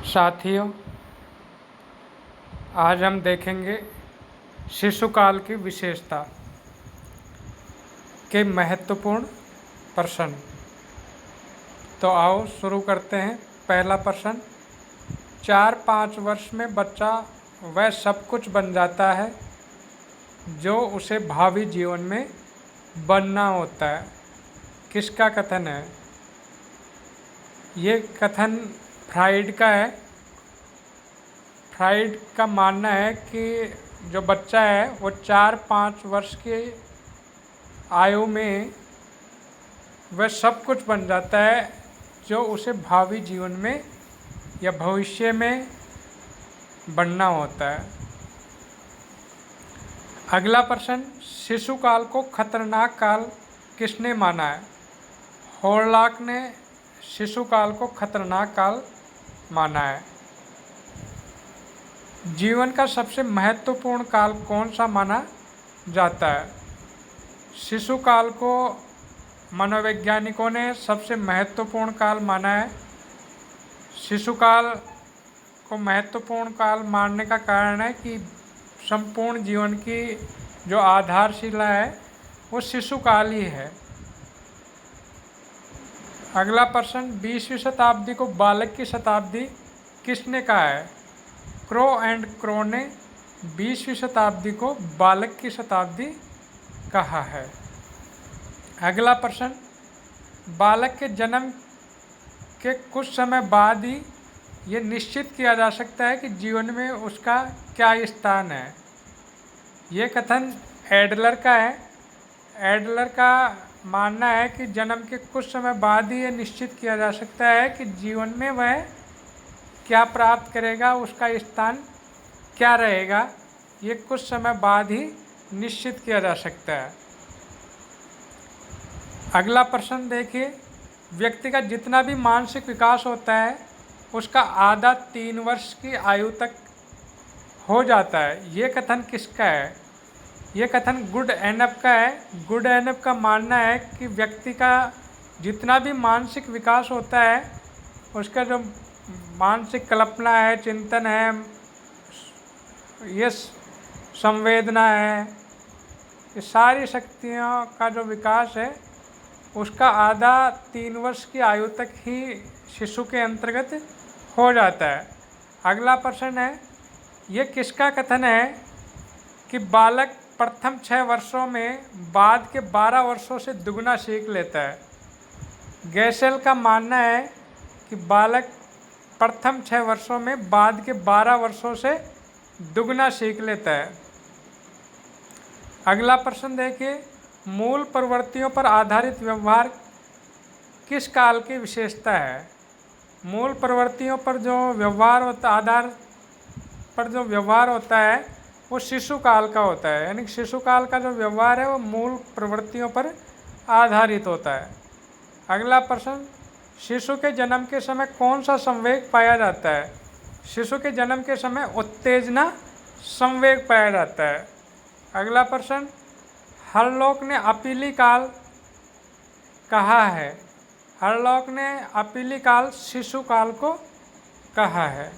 साथियों, आज हम देखेंगे शिशुकाल की विशेषता के महत्वपूर्ण प्रश्न। तो आओ शुरू करते हैं। पहला प्रश्न, 4-5 वर्ष में बच्चा वह सब कुछ बन जाता है जो उसे भावी जीवन में बनना होता है। किसका कथन है? ये कथन फ्राइड का है। फ्राइड का मानना है कि जो बच्चा है वो 4-5 वर्ष की आयु में वह सब कुछ बन जाता है जो उसे भावी जीवन में या भविष्य में बनना होता है। अगला प्रश्न, शिशुकाल को खतरनाक काल किसने माना है? हॉलॉक ने शिशुकाल को खतरनाक काल माना है। जीवन का सबसे महत्वपूर्ण काल कौन सा माना जाता है? शिशुकाल को मनोवैज्ञानिकों ने सबसे महत्वपूर्ण काल माना है। शिशुकाल को महत्वपूर्ण काल मानने का कारण है कि संपूर्ण जीवन की जो आधारशिला है वो शिशुकाल ही है। अगला प्रश्न, 20वीं शताब्दी को बालक की शताब्दी किसने कहा है? क्रो एंड क्रो ने 20वीं शताब्दी को बालक की शताब्दी कहा है। अगला प्रश्न, बालक के जन्म के कुछ समय बाद ही ये निश्चित किया जा सकता है कि जीवन में उसका क्या स्थान है। ये कथन एडलर का है। एडलर का मानना है कि जन्म के कुछ समय बाद ही ये निश्चित किया जा सकता है कि जीवन में वह क्या प्राप्त करेगा, उसका स्थान क्या रहेगा। ये कुछ समय बाद ही निश्चित किया जा सकता है। अगला प्रश्न देखिए, व्यक्ति का जितना भी मानसिक विकास होता है उसका आधा 3 वर्ष की आयु तक हो जाता है। ये कथन किसका है? ये कथन गुड एनफ का है। गुड एनफ का मानना है कि व्यक्ति का जितना भी मानसिक विकास होता है उसका जो मानसिक कल्पना है, चिंतन है, ये संवेदना है, ये सारी शक्तियों का जो विकास है उसका आधा 3 वर्ष की आयु तक ही शिशु के अंतर्गत हो जाता है। अगला प्रश्न है, ये किसका कथन है कि बालक प्रथम 6 वर्षों में बाद के 12 वर्षों से दुगना सीख लेता है? गैसेल का मानना है कि बालक प्रथम 6 वर्षों में बाद के 12 वर्षों से दुगना सीख लेता है। अगला प्रश्न देखिए, मूल प्रवृत्तियों पर आधारित व्यवहार किस काल की विशेषता है? मूल प्रवृत्तियों पर जो व्यवहार होता आधार पर जो व्यवहार होता है वो शिशुकाल का होता है। यानी शिशुकाल का जो व्यवहार है वो मूल प्रवृत्तियों पर आधारित होता है। अगला प्रश्न, शिशु के जन्म के समय कौन सा संवेग पाया जाता है? शिशु के जन्म के समय उत्तेजना संवेग पाया जाता है। अगला प्रश्न, हॉलॉक ने अपीली काल कहा है। हॉलॉक ने अपीली काल शिशुकाल को कहा है।